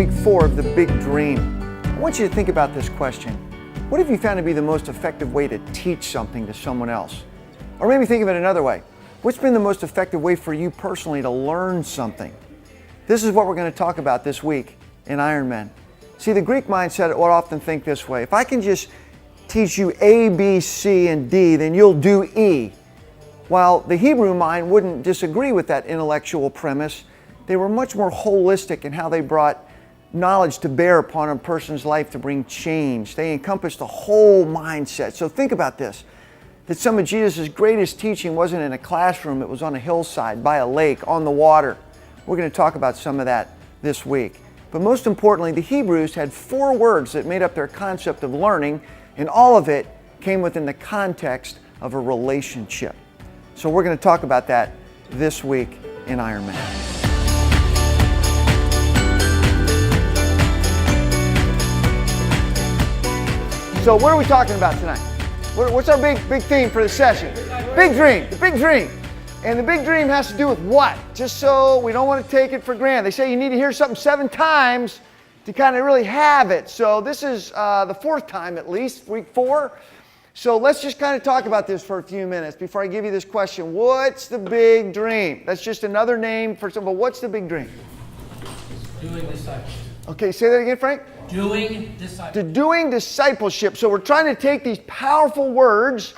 week 4 of The Big Dream. I want you to think about this question. What have you found to be the most effective way to teach something to someone else? Or maybe think of it another way. What's been the most effective way for you personally to learn something? This is what we're going to talk about this week in Ironmen. See, the Greek mindset would often think this way. If I can just teach you A, B, C, and D, then you'll do E. While the Hebrew mind wouldn't disagree with that intellectual premise, they were much more holistic in how they brought knowledge to bear upon a person's life to bring change. They encompassed the whole mindset. So think about this, that some of Jesus' greatest teaching wasn't in a classroom, it was on a hillside, by a lake, on the water. We're going to talk about some of that this week. But most importantly, the Hebrews had 4 words that made up their concept of learning, and all of it came within the context of a relationship. So we're going to talk about that this week in Ironman. So what are we talking about tonight? What's our big theme for the session? Big dream, the big dream. And the big dream has to do with what? Just so we don't want to take it for granted. They say you need to hear something 7 times to kind of really have it. So this is the 4th time at least, week 4. So let's just kind of talk about this for a few minutes before I give you this question. What's the big dream? That's just another name for something, but what's the big dream? Doing discipleship. Okay, say that again, Frank. Doing discipleship. Doing discipleship. So we're trying to take these powerful words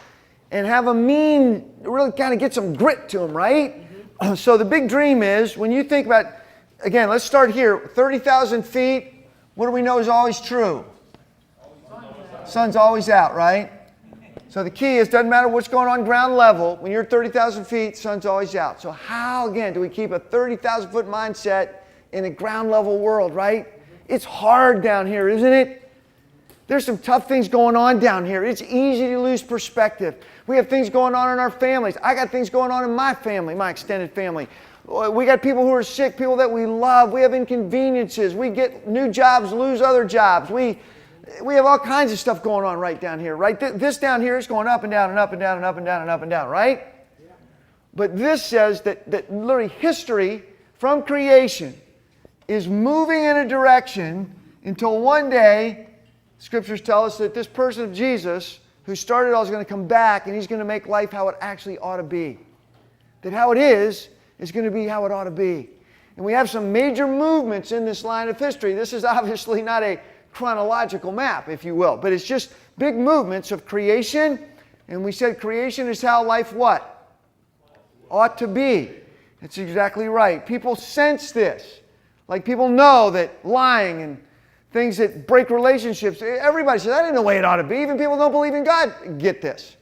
and have them mean, really kind of get some grit to them, right? Mm-hmm. So the big dream is, when you think about, again, let's start here, 30,000 feet, what do we know is always true? Sun's always out, right? So the key is, doesn't matter what's going on ground level, when you're 30,000 feet, sun's always out. So how, again, do we keep a 30,000 foot mindset in a ground level world, right? It's hard down here, isn't it? There's some tough things going on down here. It's easy to lose perspective. We have things going on in our families. I got things going on in my family, my extended family. We got people who are sick, people that we love. We have inconveniences. We get new jobs, lose other jobs. We have all kinds of stuff going on right down here, right? This down here is going up and down and up and down and up and down and up and down, right? Yeah. But this says that literally history from creation is moving in a direction until one day, scriptures tell us that this person of Jesus, who started it all, is going to come back and he's going to make life how it actually ought to be. That how it is going to be how it ought to be. And we have some major movements in this line of history. This is obviously not a chronological map, if you will, but it's just big movements of creation. And we said creation is how life what? Ought to be. That's exactly right. People sense this. Like people know that lying and things that break relationships, everybody says, that ain't the way it ought to be. Even people who don't believe in God get this.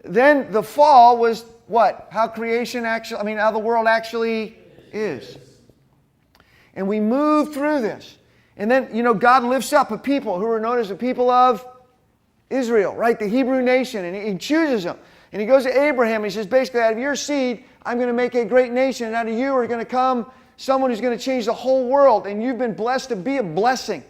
Then the fall was what? How creation actually, how the world actually is. And we move through this. And then, God lifts up a people who are known as the people of Israel, right? The Hebrew nation. And He chooses them. And He goes to Abraham and He says, basically, out of your seed, I'm going to make a great nation. And out of you are going to come someone who's going to change the whole world. And you've been blessed to be a blessing.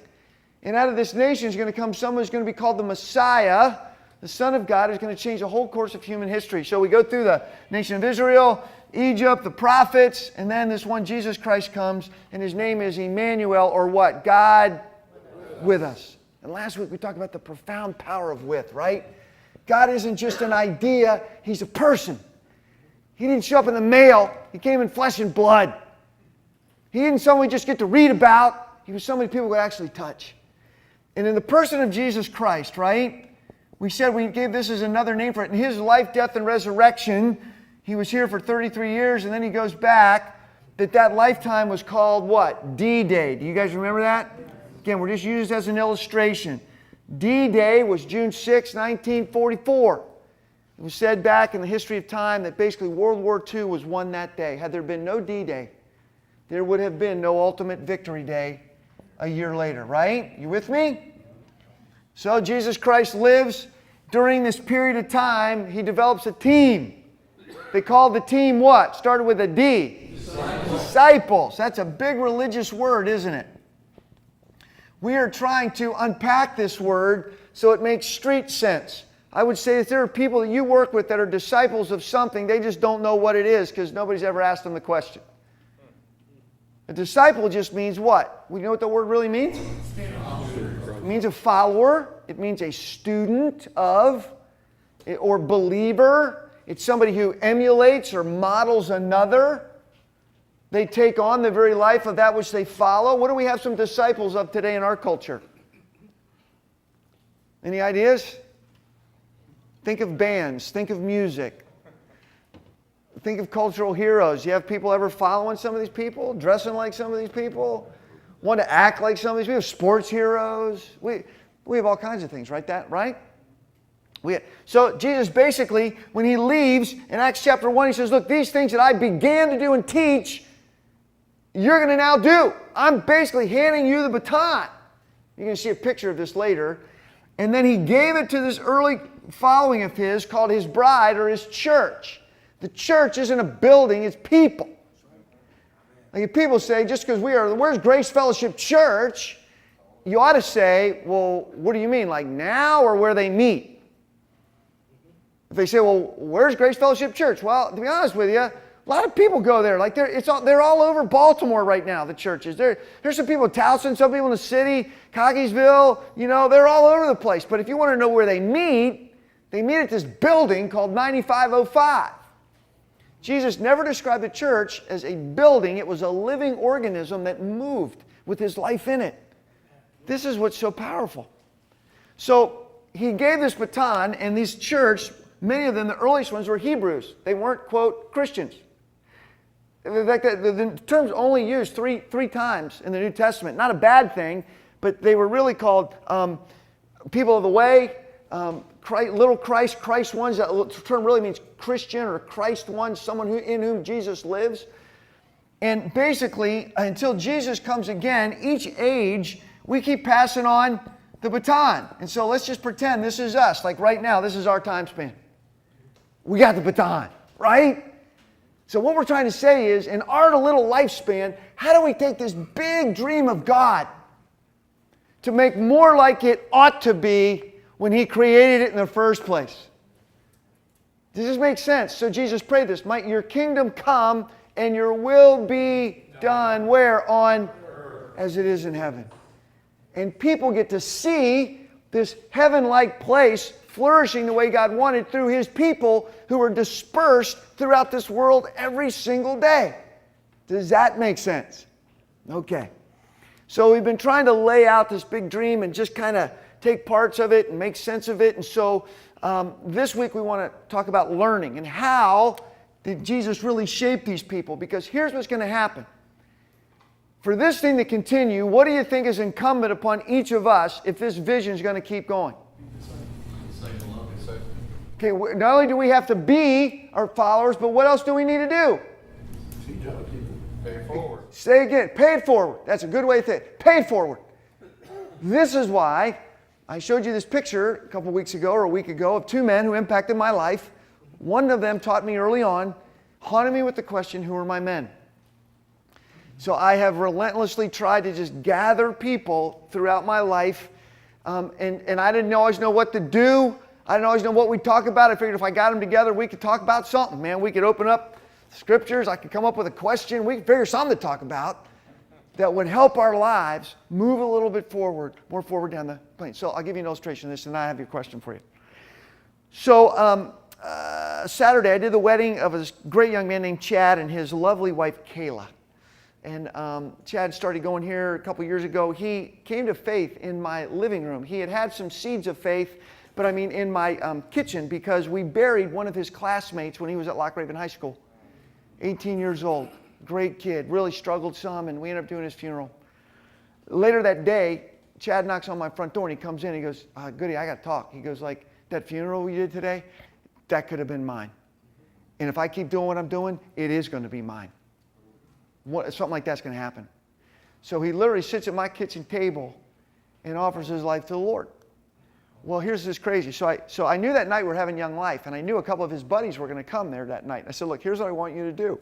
And out of this nation is going to come someone who's going to be called the Messiah, the Son of God, who's going to change the whole course of human history. So we go through the nation of Israel, Egypt, the prophets, and then this one, Jesus Christ, comes, and His name is Emmanuel, or what? God with us. And last week we talked about the profound power of with, right? God isn't just an idea, He's a person. He didn't show up in the mail. He came in flesh and blood. He didn't someone we just get to read about. He was somebody people could actually touch. And in the person of Jesus Christ, right? We said we gave this as another name for it. In His life, death, and resurrection, He was here for 33 years, and then He goes back. That lifetime was called what? D-Day. Do you guys remember that? Again, we're just used as an illustration. D-Day was June 6, 1944. It was said back in the history of time that basically World War II was won that day. Had there been no D-Day, there would have been no ultimate victory day a year later, right? You with me? So Jesus Christ lives. During this period of time, He develops a team. They called the team what? Started with a D. Disciples. That's a big religious word, isn't it? We are trying to unpack this word so it makes street sense. I would say that there are people that you work with that are disciples of something. They just don't know what it is because nobody's ever asked them the question. A disciple just means what? We know what the word really means? It means a follower. It means a student of or believer. It's somebody who emulates or models another. They take on the very life of that which they follow. What do we have some disciples of today in our culture? Any ideas? Think of bands. Think of music. Think of cultural heroes. You have people ever following some of these people? Dressing like some of these people? Want to act like some of these people? Sports heroes? We have all kinds of things, right? So Jesus basically, when he leaves in Acts chapter 1, he says, look, these things that I began to do and teach, you're going to now do. I'm basically handing you the baton. You're going to see a picture of this later. And then he gave it to this early following of his called his bride or his church. The church isn't a building, it's people. Like if people say, just because where's Grace Fellowship Church? You ought to say, well, what do you mean? Like now or where they meet? If they say, well, where's Grace Fellowship Church? Well, to be honest with you, a lot of people go there. Like they're all over Baltimore right now, the churches. There's some people in Towson, some people in the city, Cockeysville, they're all over the place. But if you want to know where they meet at this building called 9505. Jesus never described the church as a building. It was a living organism that moved with his life in it. This is what's so powerful. So he gave this baton, and these church, many of them, the earliest ones, were Hebrews. They weren't, quote, Christians. In fact, the term's only used three times in the New Testament. Not a bad thing, but they were really called people of the way, little Christ, Christ ones. That term really means Christian or Christ ones, someone in whom Jesus lives. And basically, until Jesus comes again, each age, we keep passing on the baton. And so let's just pretend this is us. Like right now, this is our time span. We got the baton, right? So what we're trying to say is, in our little lifespan, how do we take this big dream of God to make more like it ought to be when he created it in the first place? Does this make sense? So Jesus prayed this, might your kingdom come and your will be done where? On as it is in heaven. And people get to see this heaven-like place flourishing the way God wanted through his people who are dispersed throughout this world every single day. Does that make sense? Okay. So we've been trying to lay out this big dream and just kind of take parts of it and make sense of it. And so this week we want to talk about learning and how did Jesus really shape these people? Because here's what's going to happen. For this thing to continue, what do you think is incumbent upon each of us if this vision is going to keep going? Okay, not only do we have to be our followers, but what else do we need to do? Pay it forward. Say again, pay it forward. That's a good way to say it. Pay it forward. This is why I showed you this picture a couple weeks ago or a week ago of two men who impacted my life. One of them taught me early on, haunted me with the question, who are my men? So I have relentlessly tried to just gather people throughout my life, and I didn't always know what to do. I didn't always know what we'd talk about. I figured if I got them together, we could talk about something, man. We could open up scriptures. I could come up with a question. We could figure something to talk about that would help our lives move a little bit more forward down the plane. So I'll give you an illustration of this, and I have your question for you. So Saturday, I did the wedding of this great young man named Chad and his lovely wife, Kayla. And Chad started going here a couple years ago. He came to faith in my living room. He had some seeds of faith, but I mean in my kitchen, because we buried one of his classmates when he was at Lock Raven High School. 18 years old, great kid, really struggled some, and we ended up doing his funeral. Later that day, Chad knocks on my front door, and he comes in, and he goes, Goody, I got to talk. He goes, like, that funeral we did today, that could have been mine. And if I keep doing what I'm doing, it is going to be mine. Something like that's going to happen. So he literally sits at my kitchen table and offers his life to the Lord. Well, here's this crazy. So I knew that night we were having Young Life, and I knew a couple of his buddies were going to come there that night. I said, look, here's what I want you to do.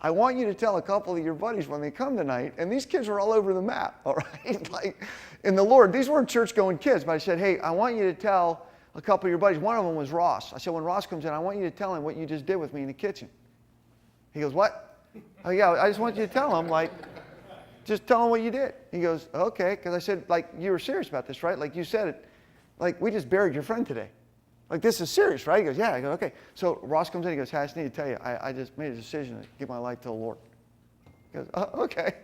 I want you to tell a couple of your buddies when they come tonight, and these kids were all over the map, all right? Like, in the Lord, these weren't church-going kids, but I said, hey, I want you to tell a couple of your buddies. One of them was Ross. I said, when Ross comes in, I want you to tell him what you just did with me in the kitchen. He goes, what? Oh, yeah, I just want you to tell him, like, Just tell him what you did. He goes, okay. Because I said, like, you were serious about this, right? Like you said it. Like, we just buried your friend today. Like, this is serious, right? He goes, yeah. I go, okay. So Ross comes in. He goes, hey, I just need to tell you, I just made a decision to give my life to the Lord. He goes, oh, okay.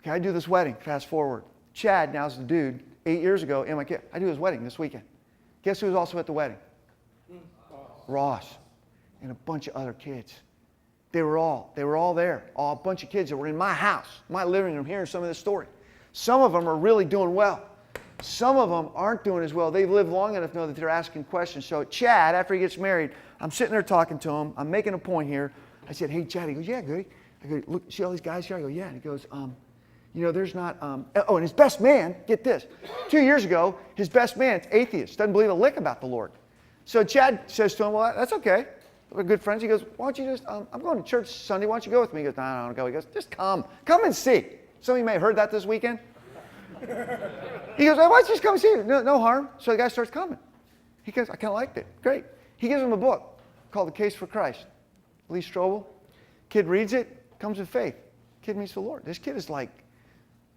Okay, I do this wedding. Fast forward. Chad, now's the dude, 8 years ago, and my kid, I do his wedding this weekend. Guess who was also at the wedding? Ross and a bunch of other kids. They were all there. A bunch of kids that were in my house, my living room, hearing some of this story. Some of them are really doing well. Some of them aren't doing as well. They've lived long enough to know that they're asking questions. So Chad, after he gets married, I'm sitting there talking to him. I'm making a point here. I said, hey, Chad. He goes, yeah, good. I go, look, see all these guys here? I go, yeah. And he goes, there's not, and his best man, get this. 2 years ago, his best man's atheist, doesn't believe a lick about the Lord. So Chad says to him, well, that's okay. We're good friends. He goes, why don't you just, I'm going to church Sunday. Why don't you go with me? He goes, no, I don't want to go. He goes, just come. Come and see. Some of you may have heard that this weekend. He goes, why don't you just come and see? No harm. So the guy starts coming. He goes, I kind of liked it. Great. He gives him a book called The Case for Christ. Lee Strobel. Kid reads it, comes in faith. Kid meets the Lord. This kid is like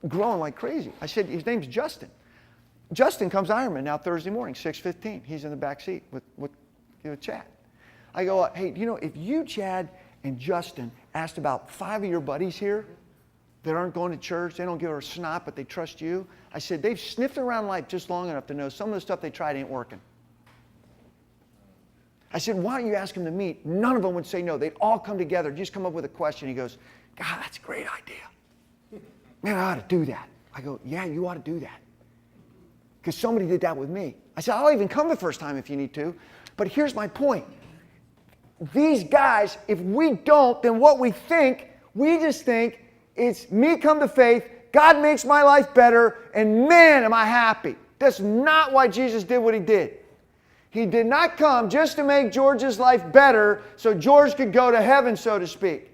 growing like crazy. I said, his name's Justin. Justin comes Ironmen now Thursday morning, 6:15. He's in the back seat with Chad. I go, hey, if you, Chad, and Justin asked about 5 of your buddies here that aren't going to church, they don't give her a snot, but they trust you. I said, they've sniffed around life just long enough to know some of the stuff they tried ain't working. I said, why don't you ask them to meet? None of them would say no. They'd all come together, just come up with a question. He goes, God, that's a great idea. Man, I ought to do that. I go, yeah, you ought to do that. Because somebody did that with me. I said, I'll even come the first time if you need to. But here's my point. These guys, if we don't, then what we just think it's me come to faith, God makes my life better, and man, am I happy. That's not why Jesus did what he did. He did not come just to make George's life better so George could go to heaven, so to speak,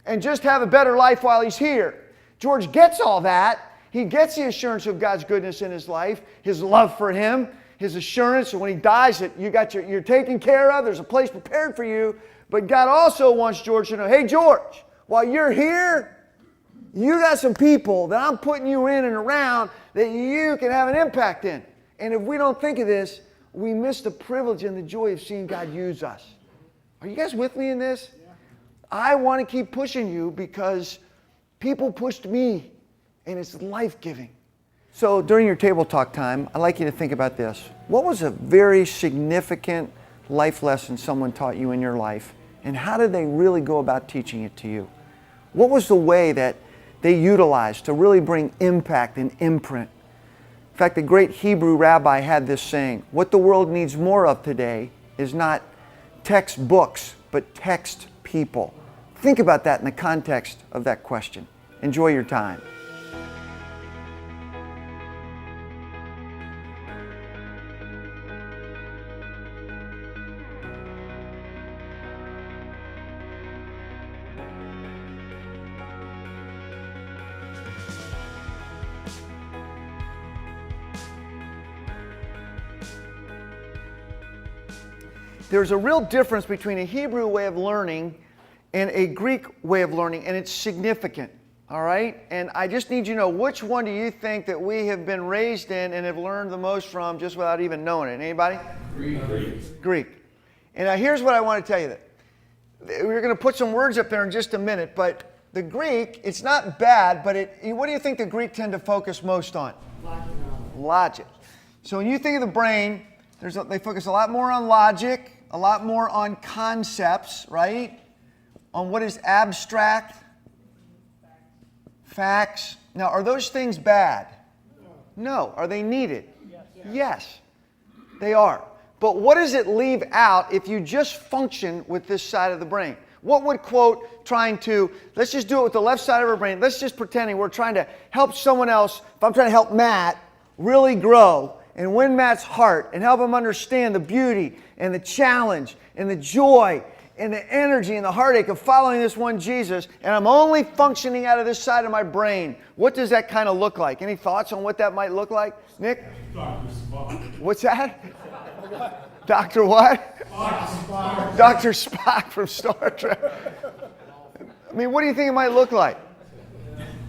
and just have a better life while he's here. George gets all that. He gets the assurance of God's goodness in his life, his love for him, his assurance that when he dies that you're taken care of, there's a place prepared for you. But God also wants George to know, hey, George, while you're here, you got some people that I'm putting you in and around that you can have an impact in. And if we don't think of this, we miss the privilege and the joy of seeing God use us. Are you guys with me in this? Yeah. I want to keep pushing you because people pushed me, and it's life-giving. So during your table talk time, I'd like you to think about this. What was a very significant life lesson someone taught you in your life, and how did they really go about teaching it to you? What was the way that they utilized to really bring impact and imprint? In fact, the great Hebrew rabbi had this saying, what the world needs more of today is not textbooks, but text people. Think about that in the context of that question. Enjoy your time. There's a real difference between a Hebrew way of learning and a Greek way of learning, and it's significant, all right? And I just need you to know, which one do you think that we have been raised in and have learned the most from just without even knowing it? Anybody? Greek. And here's what I want to tell you. We're going to put some words up there in just a minute, but the Greek, it's not bad, but what do you think the Greek tend to focus most on? Logic. So when you think of the brain, they focus a lot more on logic, a lot more on concepts, right? On what is abstract, facts. Now, are those things bad? No. Are they needed? Yes, they are. But what does it leave out if you just function with this side of the brain? What would, quote, let's just do it with the left side of our brain. Let's just pretending we're trying to help someone else. If I'm trying to help Matt really grow and win Matt's heart and help him understand the beauty and the challenge and the joy and the energy and the heartache of following this one Jesus, and I'm only functioning out of this side of my brain, what does that kind of look like? Any thoughts on what that might look like? Nick? Dr. Spock. What's that? Dr. what? Spock. Dr. Spock from Star Trek. I mean, what do you think it might look like?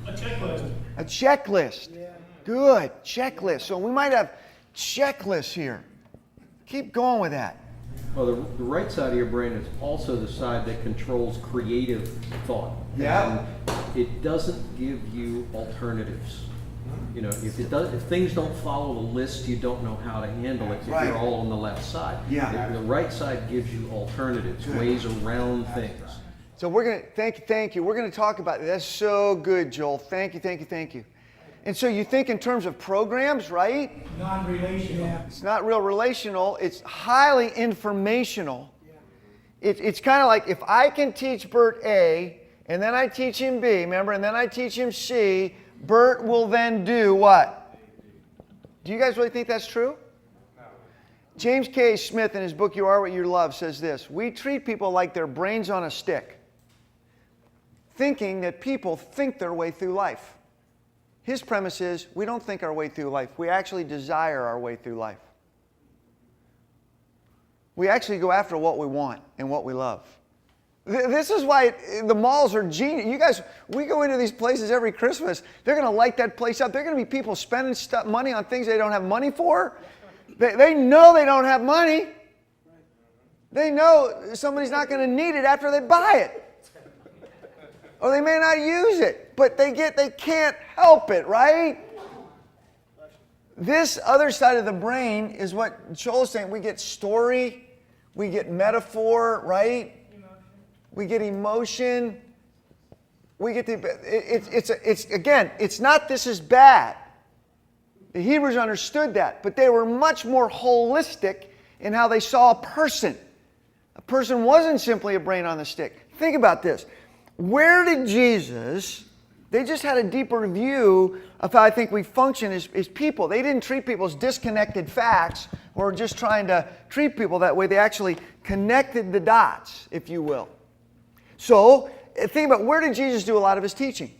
A checklist. A checklist. Good. Checklist. So we might have checklists here. Keep going with that. Well, the right side of your brain is also the side that controls creative thought. Yeah. And it doesn't give you alternatives. You know, if things don't follow the list, you don't know how to handle it if Right. you're all on the left side. Yeah. The right side gives you alternatives, ways around things. So we're going to, thank you. We're going to talk about, that's so good, Joel. Thank you. And so you think in terms of programs, right? Non-relational. It's not real relational. It's highly informational. It's kind of like if I can teach Bert A, and then I teach him B, remember, and then I teach him C, Bert will then do what? Do you guys really think that's true? No. James K. Smith in his book, You Are What You Love, says this: we treat people like they're brains on a stick, thinking that people think their way through life. His premise is we don't think our way through life. We actually desire our way through life. We actually go after what we want and what we love. This is why the malls are genius. You guys, we go into these places every Christmas. They're going to light that place up. They're going to be people spending money on things they don't have money for. They know they don't have money. They know somebody's not going to need it after they buy it. Or they may not use it, but they can't help it, right? This other side of the brain is what Joel's saying. We get story, we get metaphor, right? We get emotion. We get it's not this is bad. The Hebrews understood that, but they were much more holistic in how they saw a person. A person wasn't simply a brain on the stick. Think about this. Where did Jesus, they just had a deeper view of how I think we function as people. They didn't treat people as disconnected facts or just trying to treat people that way. They actually connected the dots, if you will. So, think about, where did Jesus do a lot of his teaching?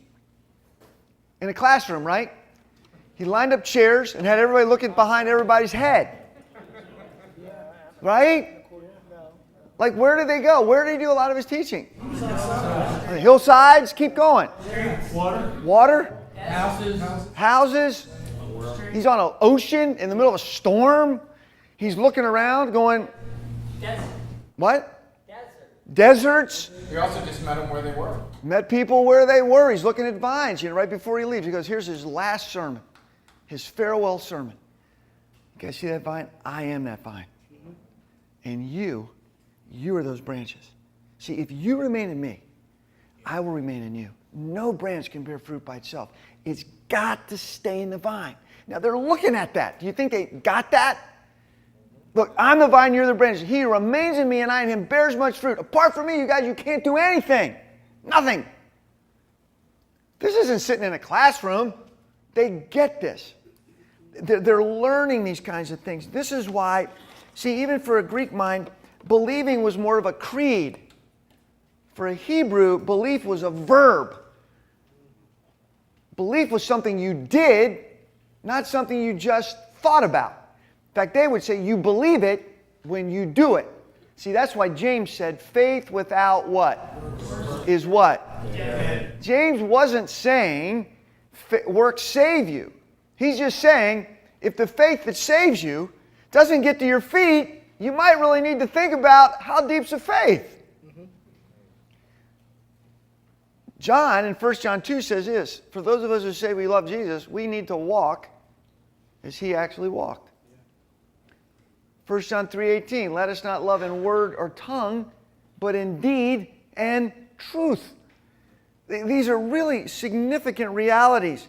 In a classroom, right? He lined up chairs and had everybody looking behind everybody's head. Right? Like, where did they go? Where did he do a lot of his teaching? The hillsides, keep going. Water. Houses. He's on an ocean in the middle of a storm. He's looking around going, what? Deserts. We also just met them where they were. Met people where they were. He's looking at vines, right before he leaves. He goes, here's his last sermon, his farewell sermon. You guys see that vine? I am that vine. And you are those branches. See, if you remain in me, I will remain in you. No branch can bear fruit by itself. It's got to stay in the vine. Now, they're looking at that. Do you think they got that? Look, I'm the vine, you're the branches. He who remains in me and I in him bears much fruit. Apart from me, you guys, you can't do anything. Nothing. This isn't sitting in a classroom. They get this. They're learning these kinds of things. This is why, see, even for a Greek mind, believing was more of a creed. For a Hebrew, belief was a verb. Belief was something you did, not something you just thought about. In fact, they would say you believe it when you do it. See, that's why James said faith without what? Is what? Dead. James wasn't saying works save you. He's just saying if the faith that saves you doesn't get to your feet, you might really need to think about how deep's the faith. John in 1 John 2 says this: for those of us who say we love Jesus, we need to walk as he actually walked. 1 John 3:18, let us not love in word or tongue, but in deed and truth. These are really significant realities.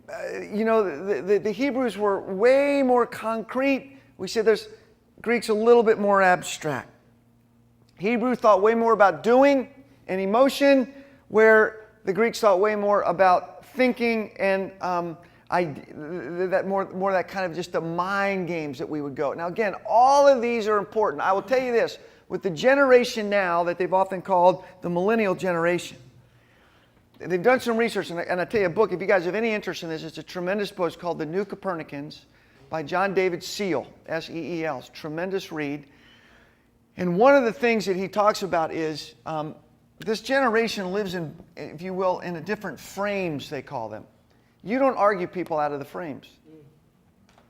The Hebrews were way more concrete. We said there's Greek's a little bit more abstract. Hebrew thought way more about doing and emotion, where the Greeks thought way more about thinking and more that kind of just the mind games that we would go. Now again, all of these are important. I will tell you this, with the generation now that they've often called the millennial generation, they've done some research, and I tell you a book, if you guys have any interest in this, it's a tremendous book. It's called The New Copernicans by John David Seal, S-E-E-L. It's a tremendous read. And one of the things that he talks about is this generation lives in, if you will, in a different frames, they call them. You don't argue people out of the frames.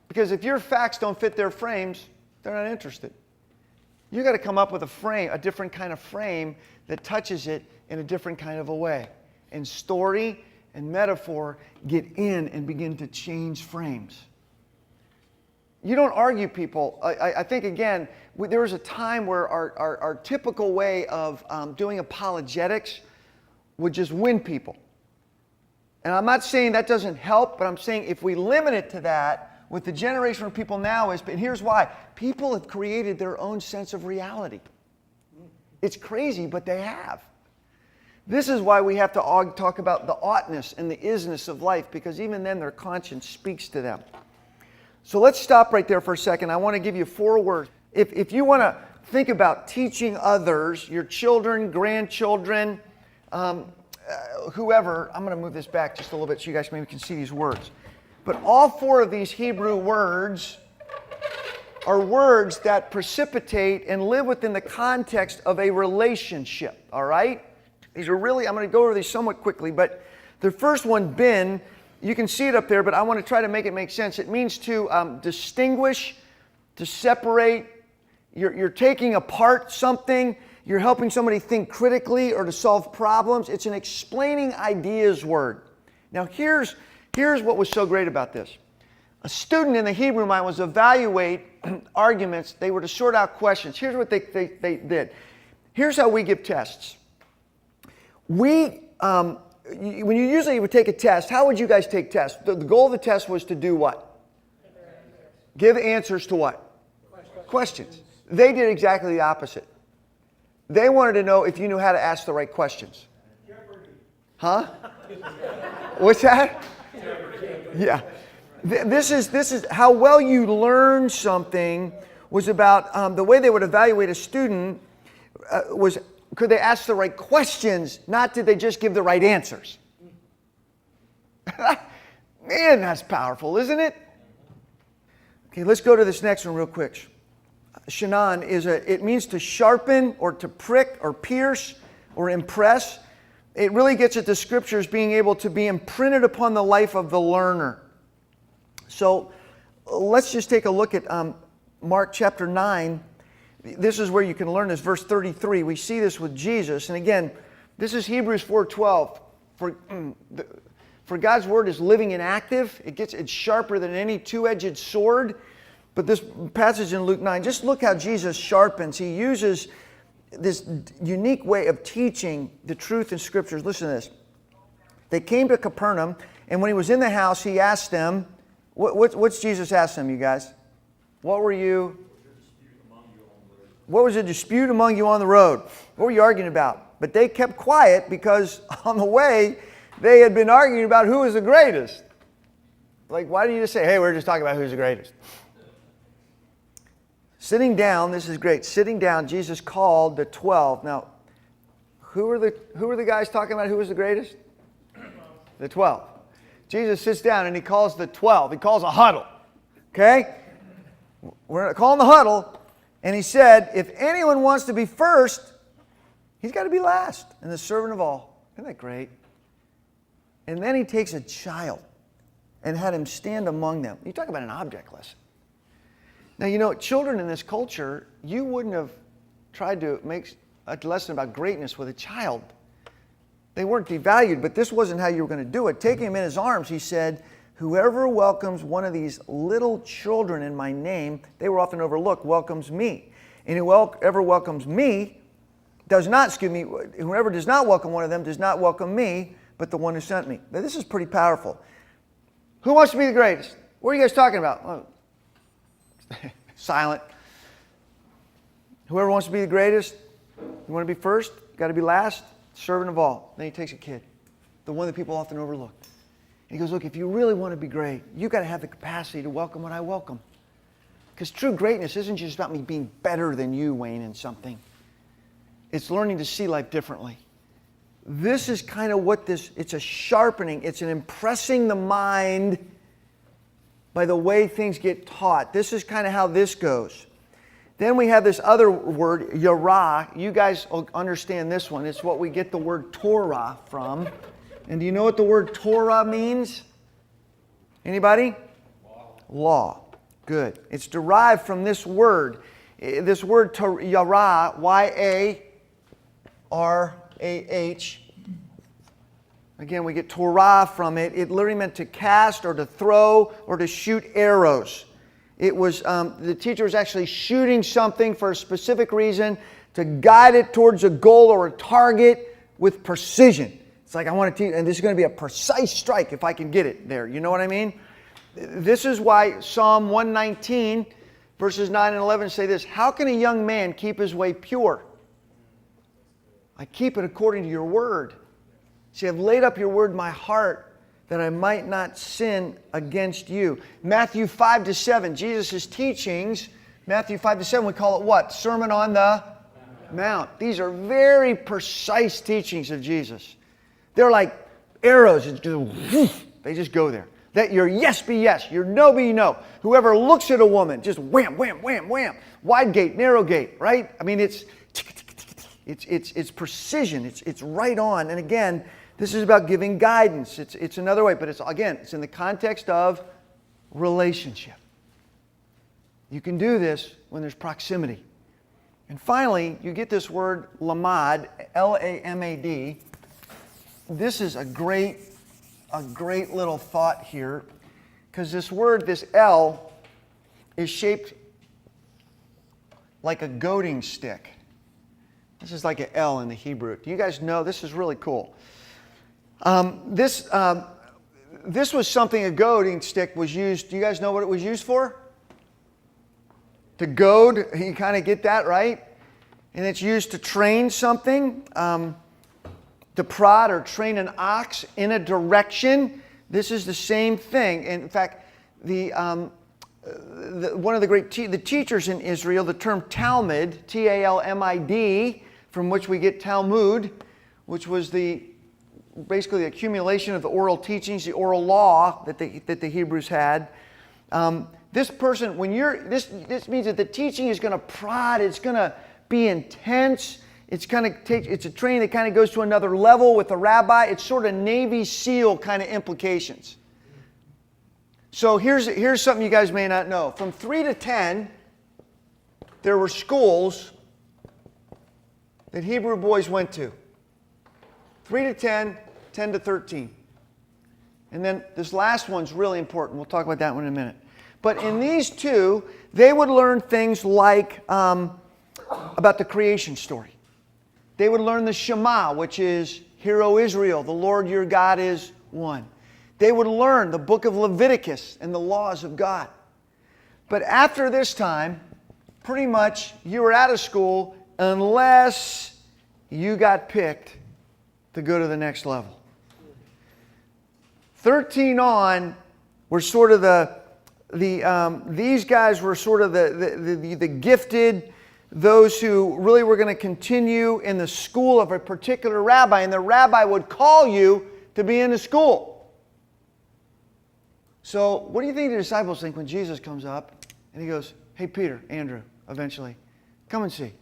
Because if your facts don't fit their frames, they're not interested. You got to come up with a frame, a different kind of frame that touches it in a different kind of a way. And story and metaphor get in and begin to change frames. You don't argue people. I think, again, there was a time where our typical way of doing apologetics would just win people. And I'm not saying that doesn't help, but I'm saying if we limit it to that, with the generation of people now and here's why. People have created their own sense of reality. It's crazy, but they have. This is why we have to talk about the oughtness and the isness of life, because even then their conscience speaks to them. So let's stop right there for a second. I want to give you 4 words. If you want to think about teaching others, your children, grandchildren, whoever, I'm going to move this back just a little bit so you guys maybe can see these words. But all 4 of these Hebrew words are words that precipitate and live within the context of a relationship, all right? These are really, I'm going to go over these somewhat quickly, but the first one, bin, you can see it up there, but I want to try to make it make sense. It means to distinguish, to separate. You're taking apart something. You're helping somebody think critically or to solve problems. It's an explaining ideas word. Now here's what was so great about this. A student in the Hebrew mind was to evaluate arguments. They were to sort out questions. Here's what they did. Here's how we give tests. When you usually would take a test, how would you guys take tests? The goal of the test was to do what? Give answers to what? Questions. They did exactly the opposite. They wanted to know if you knew how to ask the right questions. Huh? What's that? Yeah. This is how well you learn something was about the way they would evaluate a student was could they ask the right questions, not did they just give the right answers. Man, that's powerful, isn't it? Okay, let's go to this next one real quick. Shanan it means to sharpen or to prick or pierce or impress. It really gets at the scriptures being able to be imprinted upon the life of the learner. So let's just take a look at Mark chapter 9. This is where you can learn this, verse 33. We see this with Jesus. And again, this is Hebrews 4:12. For God's word is living and active. It's sharper than any two-edged sword. But this passage in Luke 9, just look how Jesus sharpens. He uses this unique way of teaching the truth in scriptures. Listen to this. They came to Capernaum, and when he was in the house, he asked them, what's Jesus asked them, you guys? What was a dispute among you on the road? What were you arguing about? But they kept quiet because on the way, they had been arguing about who was the greatest. Like, why didn't you just say, hey, we're just talking about who's the greatest? Sitting down, this is great. Sitting down, Jesus called the 12. Now, who were the guys talking about who was the greatest? The 12. Jesus sits down and he calls the 12. He calls a huddle. Okay? We're calling the huddle. And he said, if anyone wants to be first, he's got to be last and the servant of all. Isn't that great? And then he takes a child and had him stand among them. You talk about an object lesson. Now, you know, children in this culture, you wouldn't have tried to make a lesson about greatness with a child. They weren't devalued, but this wasn't how you were going to do it. Taking him in his arms, he said, whoever welcomes one of these little children in my name, they were often overlooked, welcomes me. And whoever welcomes me whoever does not welcome one of them does not welcome me, but the one who sent me. Now, this is pretty powerful. Who wants to be the greatest? What are you guys talking about? Oh. Silent. Whoever wants to be the greatest, you want to be first, got to be last, servant of all. Then he takes a kid, the one that people often overlook. And he goes, look, if you really want to be great, you got to have the capacity to welcome what I welcome. Because true greatness isn't just about me being better than you, Wayne, in something. It's learning to see life differently. This is kind of what it's a sharpening, it's an impressing the mind by the way things get taught. This is kind of how this goes. Then we have this other word, yara. You guys will understand this one. It's what we get the word Torah from. And do you know what the word Torah means? Anybody? Law. Good. It's derived from this word. This word yarah, Y-A-R-A-H. Again, we get Torah from it. It literally meant to cast or to throw or to shoot arrows. It was, the teacher was actually shooting something for a specific reason to guide it towards a goal or a target with precision. It's like, I want to teach, and this is going to be a precise strike if I can get it there. You know what I mean? This is why Psalm 119, verses 9 and 11 say this: how can a young man keep his way pure? I keep it according to your word. See, I've laid up your word in my heart that I might not sin against you. Matthew 5-7, Jesus' teachings, Matthew 5-7, we call it what? Sermon on the Mount. These are very precise teachings of Jesus. They're like arrows. They just go there. Let your yes be yes, your no be no. Whoever looks at a woman, just wham, wham, wham, wham. Wide gate, narrow gate, right? I mean, it's precision. It's right on. And again, this is about giving guidance. It's another way, but it's in the context of relationship. You can do this when there's proximity. And finally, you get this word lamad, L-A-M-A-D. This is a great little thought here, because this word, this L, is shaped like a goading stick. This is like an L in the Hebrew. Do you guys know? This is really cool. This was something, a goading stick was used. Do you guys know what it was used for? To goad. You kind of get that, right? And it's used to train something, to prod or train an ox in a direction. This is the same thing. In fact, one of the great the teachers in Israel, the term Talmud, T-A-L-M-I-D, from which we get Talmud, which was basically the accumulation of the oral teachings, the oral law that the Hebrews had. This person, this means that the teaching is going to prod. It's going to be intense. It's a training that kind of goes to another level with the rabbi. It's sort of Navy SEAL kind of implications. So here's something you guys may not know. From 3 to 10, there were schools that Hebrew boys went to. 3 to 10, 10 to 13. And then this last one's really important. We'll talk about that one in a minute. But in these two, they would learn things like about the creation story. They would learn the Shema, which is, Hear, O Israel, the Lord your God is one. They would learn the book of Leviticus and the laws of God. But after this time, pretty much you were out of school unless you got picked to go to the next level. 13 on were sort of these guys were sort of the gifted, those who really were going to continue in the school of a particular rabbi, and the rabbi would call you to be in the school. So what do you think the disciples think when Jesus comes up and he goes, hey, Peter, Andrew, eventually, come and see.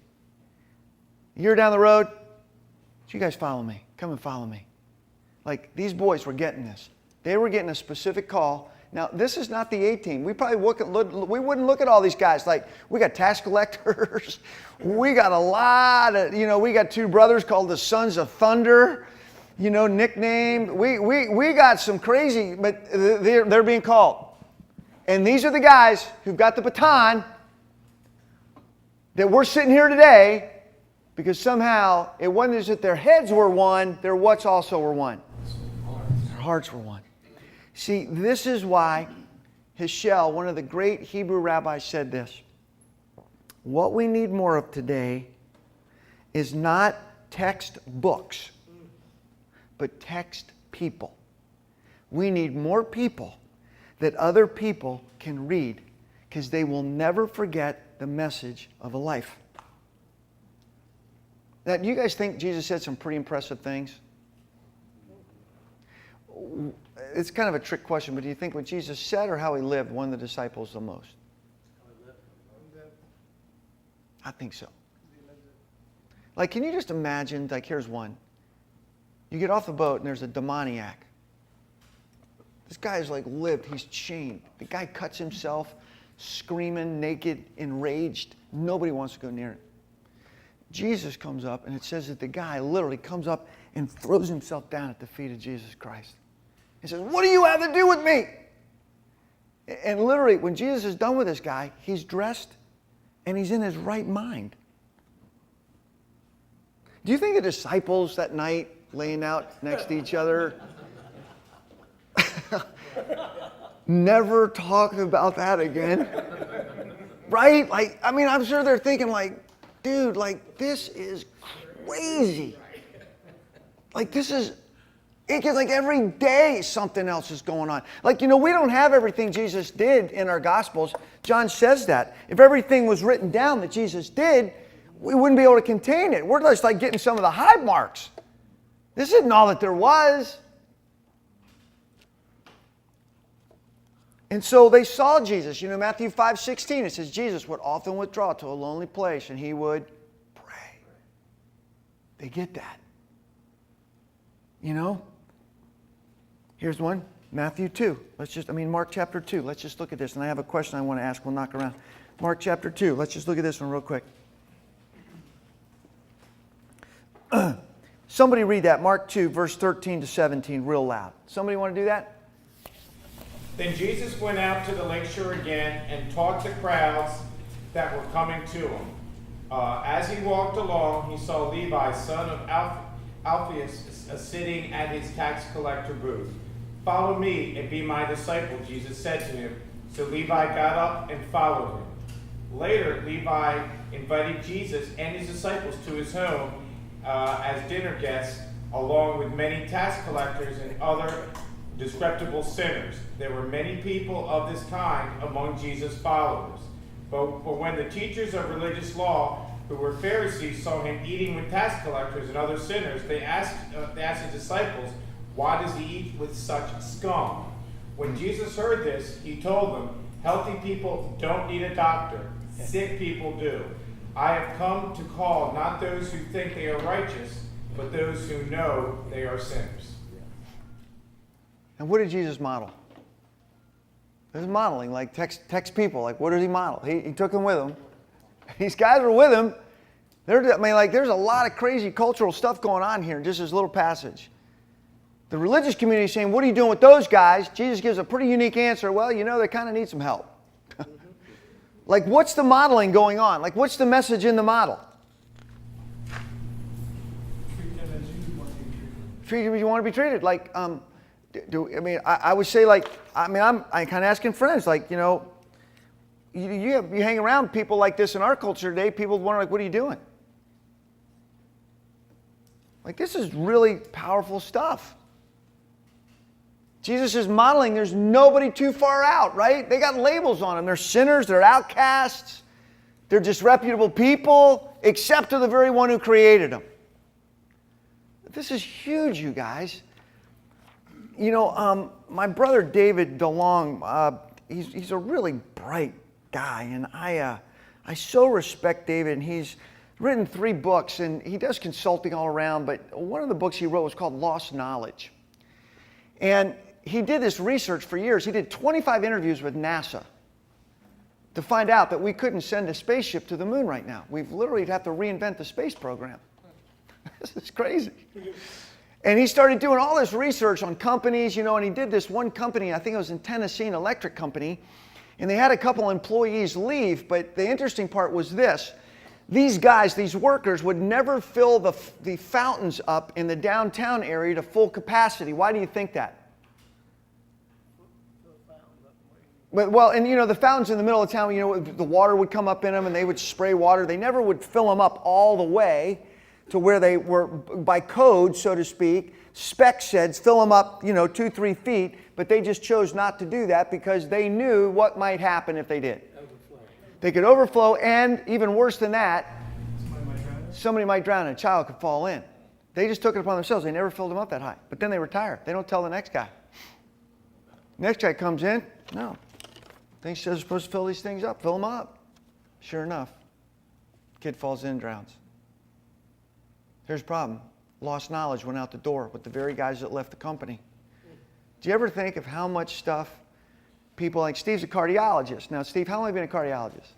You're down the road, you guys follow me. Come and follow me. Like, these boys were getting this. They were getting a specific call. Now, this is not the A-team. We wouldn't look at all these guys like, we got tax collectors. We got a lot of, we got two brothers called the Sons of Thunder, nicknamed. We got some crazy, but they're being called. And these are the guys who've got the baton that we're sitting here today because somehow it wasn't just that their heads were one, their whats also were one. Their hearts were one. See, this is why Heschel, one of the great Hebrew rabbis, said this. What we need more of today is not textbooks, but text people. We need more people that other people can read because they will never forget the message of a life. Now, do you guys think Jesus said some pretty impressive things? It's kind of a trick question, but do you think what Jesus said or how he lived won the disciples the most? I think so. Like, can you just imagine, like, here's one. You get off the boat and there's a demoniac. This guy has like lived. He's chained. The guy cuts himself, screaming, naked, enraged. Nobody wants to go near him. Jesus comes up, and it says that the guy literally comes up and throws himself down at the feet of Jesus Christ. He says, "What do you have to do with me?" And literally, when Jesus is done with this guy, he's dressed and he's in his right mind. Do you think the disciples that night, laying out next to each other, never talked about that again? Right? Like, I mean, I'm sure they're thinking like, dude, like, this is crazy. Like, this is, it gets like every day something else is going on. Like, we don't have everything Jesus did in our Gospels. John says that. If everything was written down that Jesus did, we wouldn't be able to contain it. We're just like getting some of the high marks. This isn't all that there was. And so they saw Jesus. Matthew 5:16, it says Jesus would often withdraw to a lonely place and he would pray. They get that. Here's one, Matthew 2. Mark chapter 2. Let's just look at this. And I have a question I want to ask. We'll knock around. Mark chapter 2. Let's just look at this one real quick. Somebody read that. Mark 2, verse 13 to 17, real loud. Somebody want to do that? Then Jesus went out to the lakeshore again and taught the crowds that were coming to him. As he walked along, he saw Levi, son of Alphaeus, sitting at his tax collector booth. "Follow me and be my disciple," Jesus said to him. So Levi got up and followed him. Later, Levi invited Jesus and his disciples to his home as dinner guests, along with many tax collectors and other disreputable sinners. There were many people of this kind among Jesus' followers. But when the teachers of religious law, who were Pharisees, saw him eating with tax collectors and other sinners, they asked his disciples, "Why does he eat with such scum?" When Jesus heard this, he told them, "Healthy people don't need a doctor. Sick people do. I have come to call not those who think they are righteous, but those who know they are sinners." And what did Jesus model? He was modeling, like text people. Like, what did he model? He took them with him. These guys were with him. There's a lot of crazy cultural stuff going on here in just this little passage. The religious community is saying, "What are you doing with those guys?" Jesus gives a pretty unique answer. Well, they kind of need some help. Like, what's the modeling going on? Like, what's the message in the model? Treat them as you want to be treated. Like, I would say, like, I'm kind of asking friends, like, you hang around people like this in our culture today, people wonder, like, what are you doing? Like, this is really powerful stuff. Jesus is modeling there's nobody too far out, right? They got labels on them. They're sinners, they're outcasts, they're disreputable people, except to the very one who created them. This is huge, you guys. My brother David DeLong, he's a really bright guy, and I so respect David, and he's written 3 books, and he does consulting all around, but one of the books he wrote was called Lost Knowledge. And he did this research for years. He did 25 interviews with NASA to find out that we couldn't send a spaceship to the moon right now. We've literally have to reinvent the space program. This is crazy. And he started doing all this research on companies, and he did this one company, I think it was in Tennessee, an electric company, and they had a couple employees leave, but the interesting part was this. These guys, these workers, would never fill the fountains up in the downtown area to full capacity. Why do you think that? The fountains in the middle of town, the water would come up in them and they would spray water. They never would fill them up all the way to where they were, by code, so to speak. Spec said fill them up, 2-3 feet, but they just chose not to do that because they knew what might happen if they did. They could overflow, and even worse than that, somebody might drown and a child could fall in. They just took it upon themselves. They never filled them up that high. But then they retire. They don't tell the next guy. Next guy comes in, no. They said they're supposed to fill these things up, fill them up. Sure enough, kid falls in and drowns. Here's the problem. Lost knowledge went out the door with the very guys that left the company. Do you ever think of how much stuff people like Steve's a cardiologist. Now, Steve, how long have you been a cardiologist?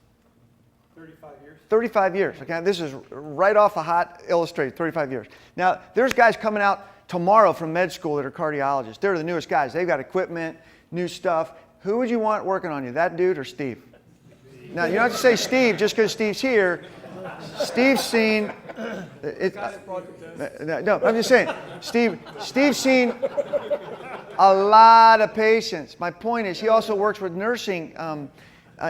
35 years. 35 years. Okay, this is right off a hot illustrated, 35 years. Now, there's guys coming out tomorrow from med school that are cardiologists. They're the newest guys. They've got equipment, new stuff. Who would you want working on you, that dude or Steve? Now, you don't have to say Steve just because Steve's here. Steve's seen... no, I'm just saying, Steve's seen a lot of patients. My point is, he also works with nursing, and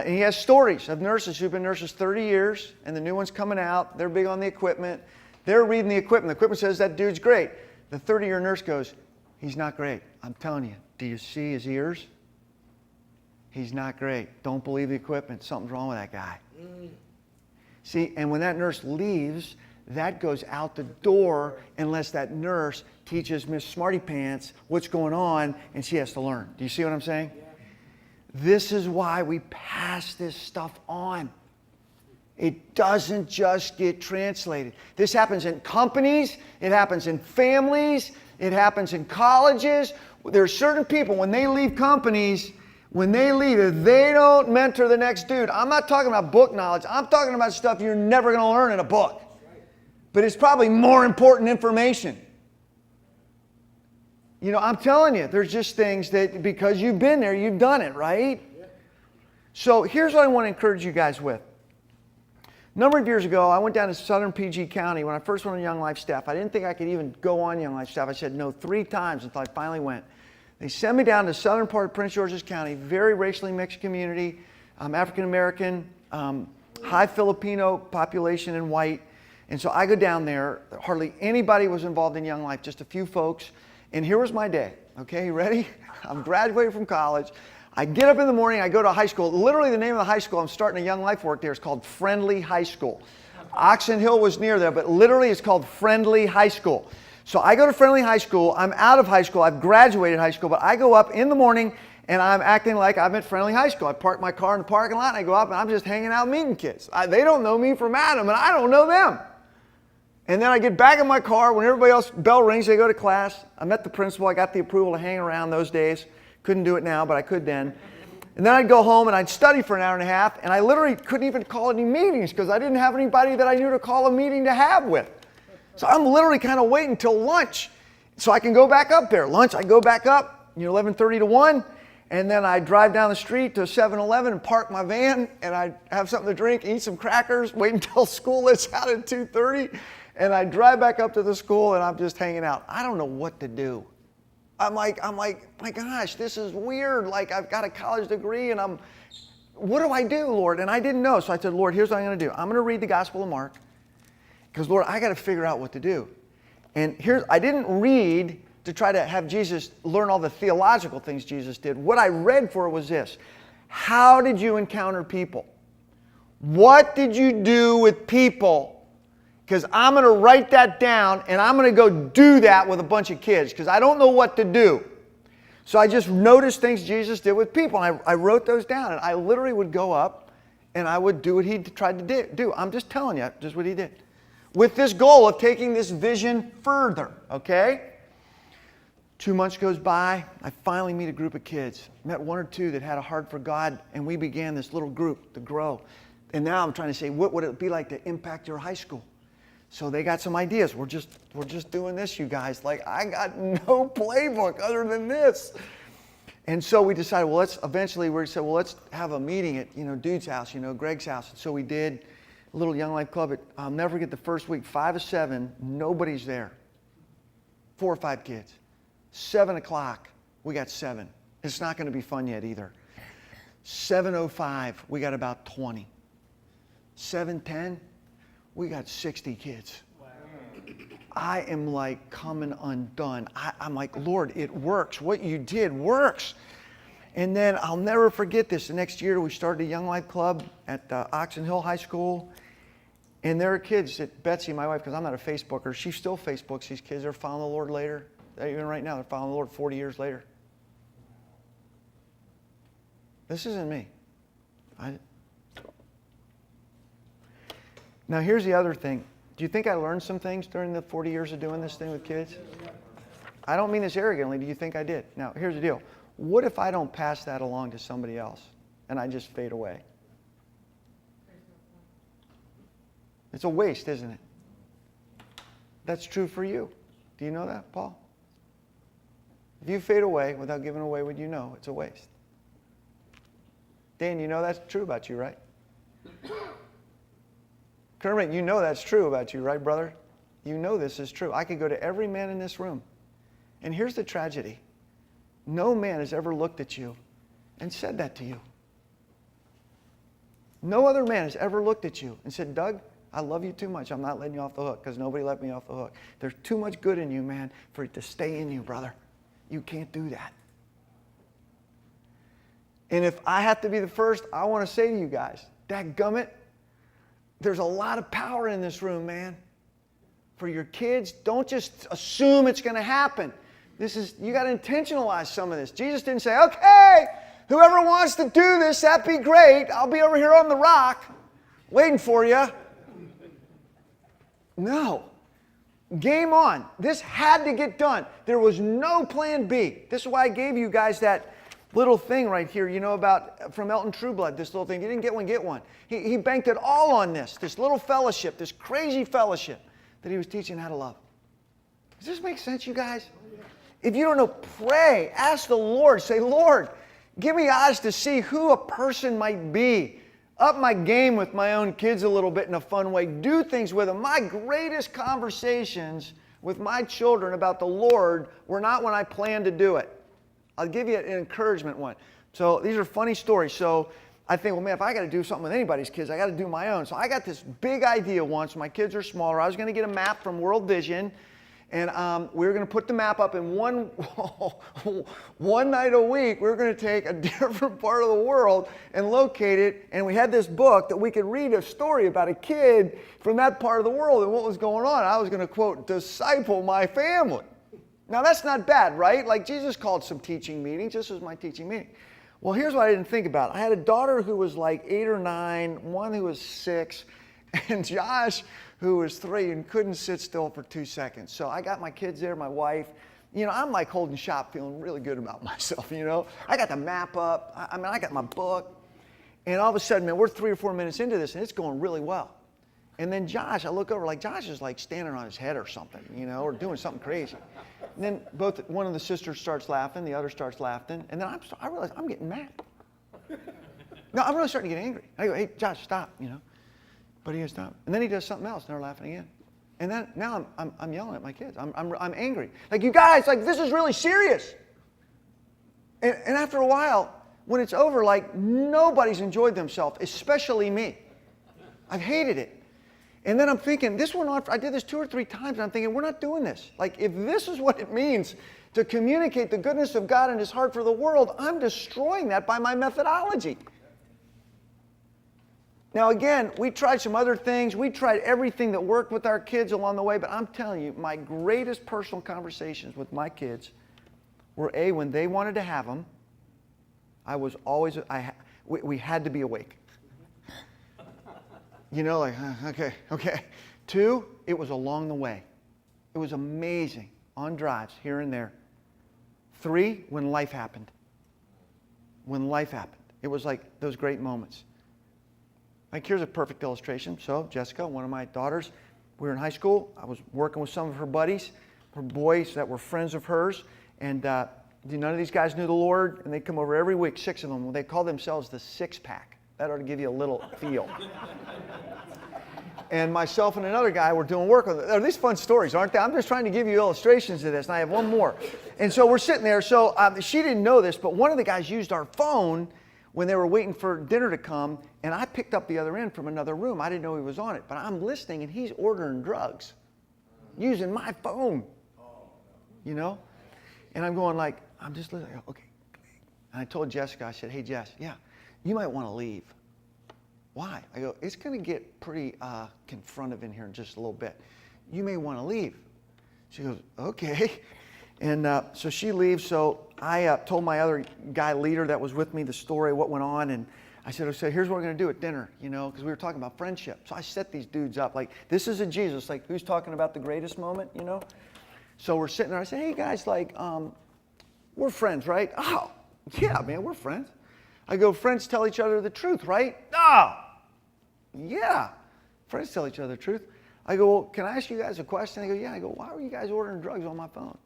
he has stories of nurses who've been nurses 30 years, and the new ones coming out. They're big on the equipment. They're reading the equipment. The equipment says that dude's great. The 30-year nurse goes, he's not great. I'm telling you. Do you see his ears? He's not great. Don't believe the equipment. Something's wrong with that guy. See, and when that nurse leaves, that goes out the door unless that nurse teaches Miss Smarty Pants what's going on, and she has to learn. Do you see what I'm saying? Yeah. This is why we pass this stuff on. It doesn't just get translated. This happens in companies. It happens in families. It happens in colleges. There are certain people, when they leave companies, when they leave, if they don't mentor the next dude, I'm not talking about book knowledge. I'm talking about stuff you're never going to learn in a book. But it's probably more important information. You know, I'm telling you, there's just things that because you've been there, you've done it, right? Yeah. So here's what I want to encourage you guys with. A number of years ago, I went down to Southern PG County when I first went on Young Life staff. I didn't think I could even go on Young Life staff. I said no 3 times until I finally went. They sent me down to the southern part of Prince George's County, very racially mixed community, African American, high Filipino population and white. And so I go down there. Hardly anybody was involved in Young Life, just a few folks. And here was my day. Okay, you ready? I'm graduating from college. I get up in the morning. I go to high school. Literally the name of the high school I'm starting a Young Life work there is called Friendly High School. Oxon Hill was near there, but literally it's called Friendly High School. So I go to Friendly High School. I'm out of high school. I've graduated high school, but I go up in the morning and I'm acting like I'm at Friendly High School. I park my car in the parking lot and I go up and I'm just hanging out meeting kids. They don't know me from Adam and I don't know them. And then I get back in my car when everybody else, bell rings, they go to class. I met the principal. I got the approval to hang around those days. Couldn't do it now, but I could then. And then I'd go home and I'd study for an hour and a half and I literally couldn't even call any meetings because I didn't have anybody that I knew to call a meeting to have with. So I'm literally kind of waiting until lunch so I can go back up there. Lunch, I go back up, 11:30 to 1, and then I drive down the street to 7-Eleven and park my van, and I have something to drink, eat some crackers, wait until school lets out at 2:30, and I drive back up to the school, and I'm just hanging out. I don't know what to do. I'm like, my gosh, this is weird. Like, I've got a college degree, and what do I do, Lord? And I didn't know, so I said, Lord, here's what I'm going to do. I'm going to read the Gospel of Mark. Because, Lord, I got to figure out what to do. And I didn't read to try to have Jesus learn all the theological things Jesus did. What I read for was this. How did you encounter people? What did you do with people? Because I'm going to write that down and I'm going to go do that with a bunch of kids because I don't know what to do. So I just noticed things Jesus did with people. And I wrote those down. And I literally would go up and I would do what he tried to do. I'm just telling you, just what he did. With this goal of taking this vision further, okay? 2 months goes by, I finally meet a group of kids. Met 1 or 2 that had a heart for God, and we began this little group to grow. And now I'm trying to say, what would it be like to impact your high school? So they got some ideas. We're just doing this, you guys. Like, I got no playbook other than this. And so we decided, well, let's have a meeting at, Dude's house, Greg's house. And so we did. A little Young Life Club. I'll never forget the first week, 5 of 7, nobody's there. 4 or 5 kids. 7 o'clock, we got 7. It's not going to be fun yet either. 7:05, we got about 20. 7:10, we got 60 kids. Wow. I am like coming undone. I'm like, Lord, it works. What you did works. And then I'll never forget this. The next year we started a Young Life Club at Oxon Hill High School. And there are kids that Betsy, my wife, because I'm not a Facebooker, she still Facebooks these kids. They're following the Lord later. Even right now, they're following the Lord 40 years later. This isn't me. Now here's the other thing. Do you think I learned some things during the 40 years of doing this thing with kids? I don't mean this arrogantly. Do you think I did? Now, here's the deal. What if I don't pass that along to somebody else and I just fade away? It's a waste, isn't it? That's true for you. Do you know that, Paul? If you fade away without giving away what you know, it's a waste. Dan, you know that's true about you, right? Kermit, you know that's true about you, right, brother? You know this is true. I could go to every man in this room. And here's the tragedy. No man has ever looked at you and said that to you. No other man has ever looked at you and said, Doug, I love you too much. I'm not letting you off the hook, because nobody let me off the hook. There's too much good in you, man, for it to stay in you, brother. You can't do that. And if I have to be the first, I want to say to you guys, dadgummit, there's a lot of power in this room, man. For your kids, don't just assume it's going to happen. You got to intentionalize some of this. Jesus didn't say, okay, whoever wants to do this, that'd be great. I'll be over here on the rock waiting for you. No. Game on. This had to get done. There was no plan B. This is why I gave you guys that little thing right here, you know, about from Elton Trueblood, this little thing. You didn't get one, get one. He banked it all on this little fellowship, this crazy fellowship that he was teaching how to love. Does this make sense, you guys? If you don't know, pray. Ask the Lord. Say, Lord, give me eyes to see who a person might be. Up my game with my own kids a little bit in a fun way. Do things with them. My greatest conversations with my children about the Lord were not when I planned to do it. I'll give you an encouragement one. So these are funny stories. So I think, well, man, if I got to do something with anybody's kids, I got to do my own. So I got this big idea once. My kids are smaller. I was going to get a map from World Vision, and we were going to put the map up in one night a week. We were going to take a different part of the world and locate it. And we had this book that we could read a story about a kid from that part of the world and what was going on. I was going to, quote, disciple my family. Now, that's not bad, right? Like Jesus called some teaching meetings. This was my teaching meeting. Well, here's what I didn't think about. I had a daughter who was like 8 or 9, one who was 6, and Josh, who was 3 and couldn't sit still for 2 seconds. So I got my kids there, my wife. You know, I'm like holding shop, feeling really good about myself, you know. I got the map up. I got my book. And all of a sudden, man, we're 3 or 4 minutes into this, and it's going really well. And then Josh, I look over, like Josh is like standing on his head or something, you know, or doing something crazy. And then one of the sisters starts laughing, the other starts laughing, and then I realize I'm getting mad. No, I'm really starting to get angry. I go, hey, Josh, stop, you know. But he goes, stop. And then he does something else, and they're laughing again. And then now I'm yelling at my kids. I'm angry. Like, you guys, like, this is really serious. And after a while, when it's over, like, nobody's enjoyed themselves, especially me. I've hated it. And then I'm thinking, this went on, I did this 2 or 3 times, and I'm thinking, we're not doing this. Like, if this is what it means to communicate the goodness of God and His heart for the world, I'm destroying that by my methodology. Now, again, we tried some other things. We tried everything that worked with our kids along the way, but I'm telling you, my greatest personal conversations with my kids were, A, when they wanted to have them, we had to be awake. You know, like, okay. 2, it was along the way. It was amazing on drives here and there. 3, when life happened. When life happened. It was like those great moments. Like, here's a perfect illustration. So, Jessica, one of my daughters, we were in high school. I was working with some of her buddies, her boys that were friends of hers. And none of these guys knew the Lord. And they'd come over every week, 6 of them. They called themselves the 6-pack. That ought to give you a little feel. And myself and another guy were doing work with it. These fun stories, aren't they? I'm just trying to give you illustrations of this, and I have one more. And so we're sitting there. So she didn't know this, but one of the guys used our phone when they were waiting for dinner to come, and I picked up the other end from another room. I didn't know he was on it, but I'm listening, and he's ordering drugs using my phone, you know? And I'm going like, I'm just listening. I go, okay. And I told Jessica, I said, hey, Jess, yeah, you might want to leave. Why? I go, it's going to get pretty confrontive in here in just a little bit. You may want to leave. She goes, okay. And so she leaves. So I told my other guy leader that was with me the story, what went on. And I said, here's what we're going to do at dinner, you know, because we were talking about friendship. So I set these dudes up. Like, this is a Jesus. Like, who's talking about the greatest moment, you know? So we're sitting there. I said, hey, guys, like, we're friends, right? Oh, yeah, man, we're friends. I go, friends tell each other the truth, right? Oh, yeah, friends tell each other the truth. I go, well, can I ask you guys a question? They go, yeah. I go, why were you guys ordering drugs on my phone?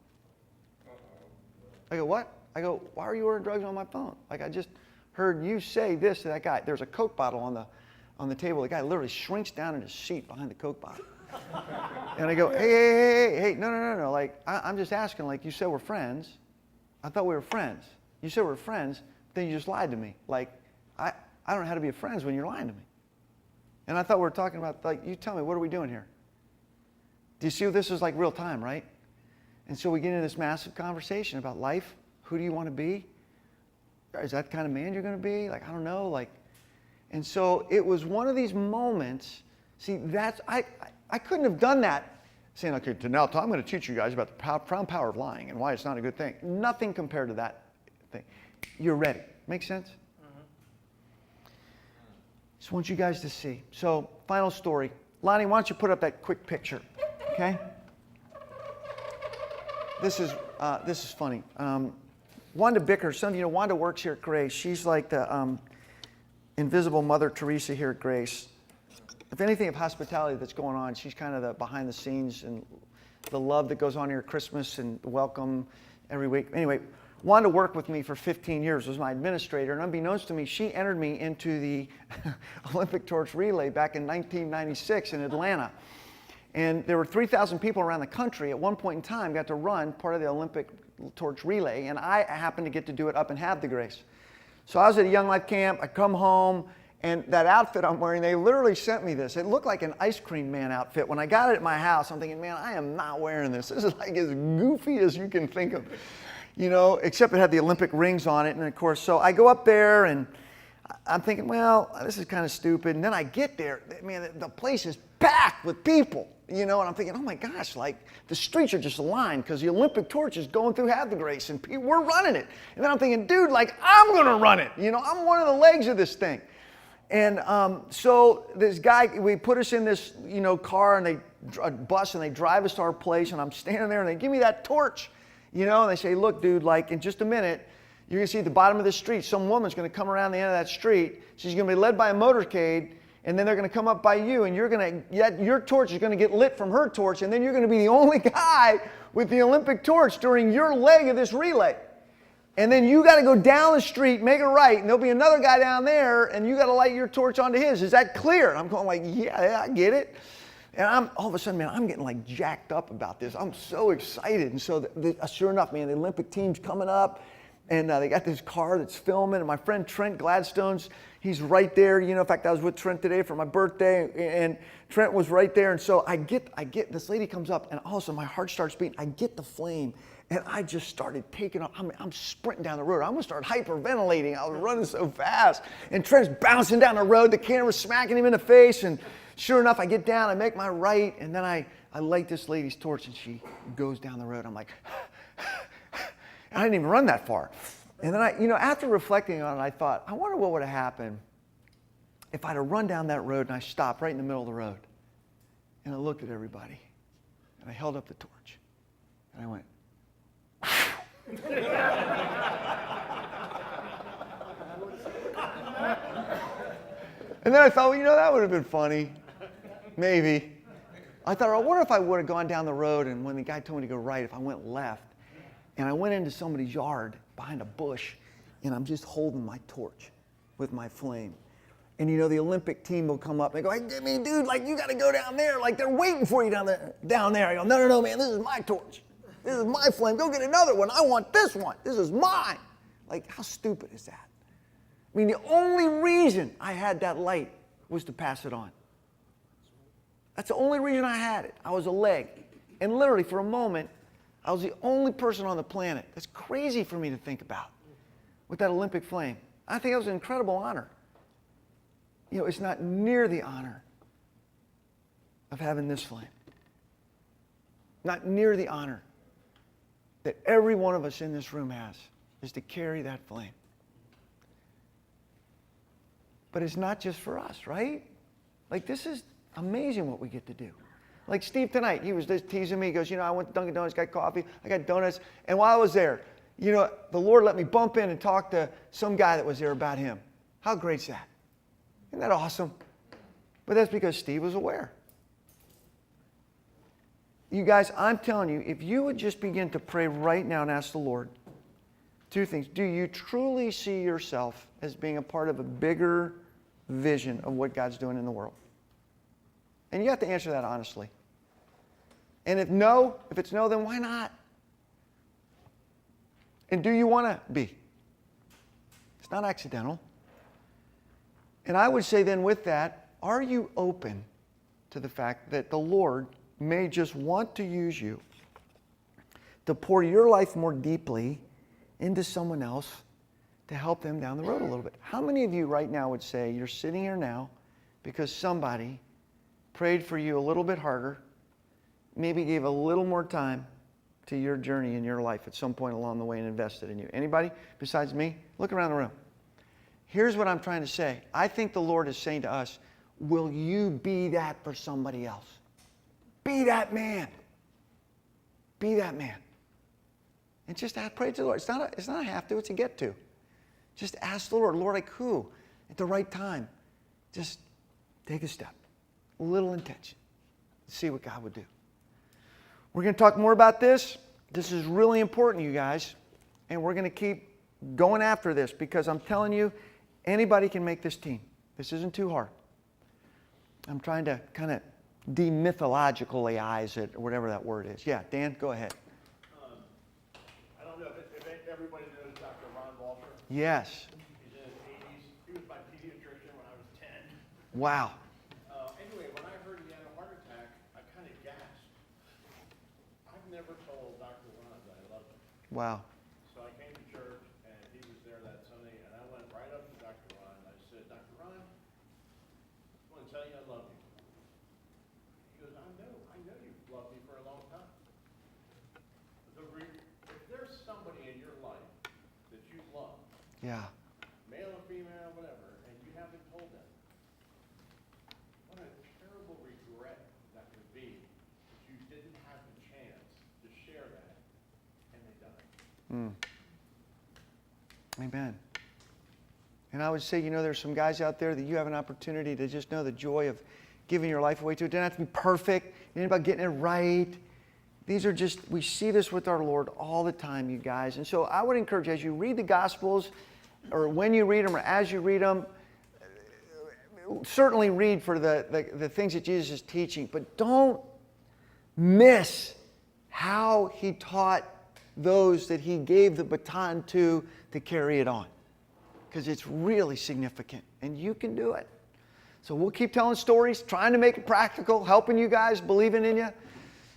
I go, what? I go, why are you ordering drugs on my phone? Like, I just heard you say this to that guy. There's a Coke bottle on the table. The guy literally shrinks down in his seat behind the Coke bottle. And I go, hey, no. Like, I'm just asking, like, you said we're friends. I thought we were friends. You said we're friends, then you just lied to me. Like, I don't know how to be friends when you're lying to me. And I thought we were talking about, like, you tell me, what are we doing here? Do you see this is like real time, right? And so we get into this massive conversation about life. Who do you want to be? Is that the kind of man you're going to be? Like, I don't know. Like, and so it was one of these moments. See, that's, I couldn't have done that saying, okay, now I'm going to teach you guys about the profound power of lying and why it's not a good thing. Nothing compared to that thing. You're ready. Make sense? Just want you guys to see. So, final story. Lonnie, why don't you put up that quick picture, okay? This is funny. Wanda Bicker, some of you know Wanda works here at Grace. She's like the invisible Mother Teresa here at Grace. If anything of hospitality that's going on, she's kind of the behind the scenes and the love that goes on here at Christmas and the welcome every week. Anyway, Wanda worked with me for 15 years, was my administrator, and unbeknownst to me, she entered me into the Olympic torch relay back in 1996 in Atlanta. And there were 3,000 people around the country at one point in time got to run part of the Olympic torch relay, and I happened to get to do it up in Have the Grace. So I was at a Young Life camp, I come home, and that outfit I'm wearing, they literally sent me this. It looked like an ice cream man outfit. When I got it at my house, I'm thinking, man, I am not wearing this. This is like as goofy as you can think of, you know, except it had the Olympic rings on it. And of course, so I go up there and I'm thinking, well, this is kind of stupid. And then I get there, man, the place is packed with people, you know, and I'm thinking, oh my gosh, like the streets are just lined because the Olympic torch is going through Have the Grace and we're running it. And then I'm thinking, dude, like I'm going to run it. You know, I'm one of the legs of this thing. And so this guy, we put us in this, you know, car and a bus and they drive us to our place and I'm standing there and they give me that torch, you know, and they say, look, dude, like in just a minute, you're going to see at the bottom of the street, some woman's going to come around the end of that street. She's going to be led by a motorcade and then they're going to come up by you and your torch is going to get lit from her torch and then you're going to be the only guy with the Olympic torch during your leg of this relay. And then you got to go down the street, make a right, and there'll be another guy down there, and you got to light your torch onto his. Is that clear? And I'm going like, yeah, I get it. And all of a sudden, man, I'm getting like jacked up about this. I'm so excited. And so sure enough, man, the Olympic team's coming up, and they got this car that's filming, and my friend Trent Gladstone's, he's right there. You know, in fact, I was with Trent today for my birthday, and Trent was right there. And so I get this lady comes up, and all of a sudden my heart starts beating. I get the flame. And I just started taking off. I'm sprinting down the road. I'm going to start hyperventilating. I was running so fast. And Trent's bouncing down the road. The camera's smacking him in the face. And sure enough, I get down. I make my right. And then I light this lady's torch. And she goes down the road. I'm like, I didn't even run that far. And then after reflecting on it, I thought, I wonder what would have happened if I'd have run down that road and I stopped right in the middle of the road. And I looked at everybody. And I held up the torch. And I went, and then I thought, well, that would have been funny. Maybe. I thought, I wonder if I would have gone down the road and when the guy told me to go right, if I went left. And I went into somebody's yard behind a bush and I'm just holding my torch with my flame. And the Olympic team will come up and they go, hey, dude, like you got to go down there. Like they're waiting for you down there. I go, no, man, this is my torch. This is my flame. Go get another one. I want this one. This is mine. Like, how stupid is that? I mean, the only reason I had that light was to pass it on. That's the only reason I had it. I was a leg. And literally, for a moment, I was the only person on the planet. That's crazy for me to think about with that Olympic flame. I think it was an incredible honor. It's not near the honor of having this flame. Not near the honor that every one of us in this room has, is to carry that flame. But it's not just for us, right? Like, this is amazing what we get to do. Like Steve tonight, he was just teasing me. He goes, I went to Dunkin' Donuts, got coffee, I got donuts. And while I was there, the Lord let me bump in and talk to some guy that was there about him. How great's that? Isn't that awesome? But that's because Steve was aware. You guys, I'm telling you, if you would just begin to pray right now and ask the Lord, two things. Do you truly see yourself as being a part of a bigger vision of what God's doing in the world? And you have to answer that honestly. And if it's no, then why not? And do you want to be? It's not accidental. And I would say then with that, are you open to the fact that the Lord may just want to use you to pour your life more deeply into someone else to help them down the road a little bit? How many of you right now would say you're sitting here now because somebody prayed for you a little bit harder, maybe gave a little more time to your journey in your life at some point along the way and invested in you? Anybody besides me? Look around the room. Here's what I'm trying to say. I think the Lord is saying to us, will you be that for somebody else? Be that man. Be that man. And just pray to the Lord. It's not a have to, it's a get to. Just ask the Lord, Lord, like who? At the right time. Just take a step. A little intention. See what God would do. We're going to talk more about this. This is really important, you guys. And we're going to keep going after this because I'm telling you, anybody can make this team. This isn't too hard. I'm trying to kind of demythologicalize it, or whatever that word is. Yeah, Dan, go ahead. I don't know if everybody knows Dr. Ron Walter. Yes. He's in his 80s. He was my pediatrician when I was 10. Wow. Anyway, when I heard he had a heart attack, I kind of gasped. I've never told Dr. Ron that I loved him. Wow. So I came to church, and he was there that Sunday, and I went right up to Dr. Ron, and I said, Dr. Ron, I want to tell you I love you. He goes, I know you've loved me for a long time. If there's somebody in your life that you love, Yeah. male or female, whatever, and you haven't told them, what a terrible regret that would be that you didn't have the chance to share that, and they died. Amen. And I would say, there's some guys out there that you have an opportunity to just know the joy of giving your life away to. It doesn't have to be perfect. It ain't about getting it right. These are just, we see this with our Lord all the time, you guys. And so I would encourage you, as you read the Gospels, or when you read them, or as you read them, certainly read for the things that Jesus is teaching, but don't miss how he taught those that he gave the baton to carry it on. Because it's really significant, and you can do it. So we'll keep telling stories, trying to make it practical, helping you guys, believing in you,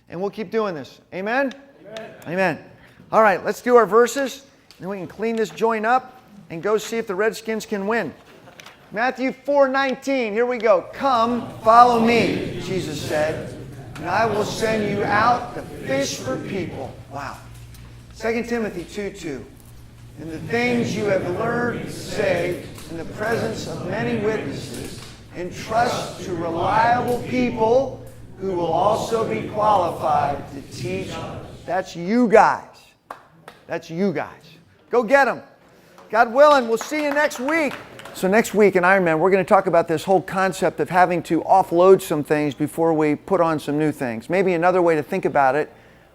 and we'll keep doing this. Amen? Amen. Amen. All right, let's do our verses, and then we can clean this joint up and go see if the Redskins can win. Matthew 4:19, here we go. Come, follow me, Jesus said, and I will send you out to fish for people. Wow. 2 Timothy 2:2. And the things you have learned, say, in the presence of many witnesses, entrust to reliable people who will also be qualified to teach. That's you guys. That's you guys. Go get them. God willing, we'll see you next week. So next week in Ironmen, we're going to talk about this whole concept of having to offload some things before we put on some new things. Maybe another way to think about it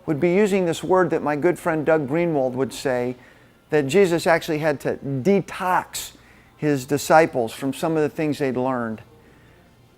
would be using this word that my good friend Doug Greenwald would say, that Jesus actually had to detox his disciples from some of the things they'd learned.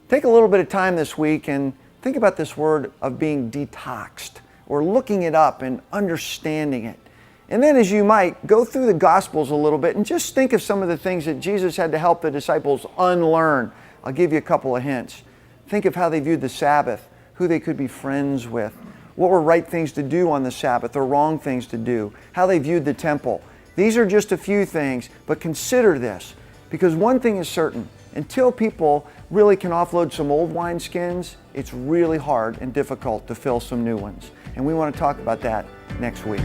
Take a little bit of time this week and think about this word of being detoxed, or looking it up and understanding it. And then as you might, go through the Gospels a little bit and just think of some of the things that Jesus had to help the disciples unlearn. I'll give you a couple of hints. Think of how they viewed the Sabbath, who they could be friends with, what were right things to do on the Sabbath or wrong things to do, how they viewed the temple. These are just a few things, but consider this, because one thing is certain. Until people really can offload some old wineskins, it's really hard and difficult to fill some new ones. And we want to talk about that next week.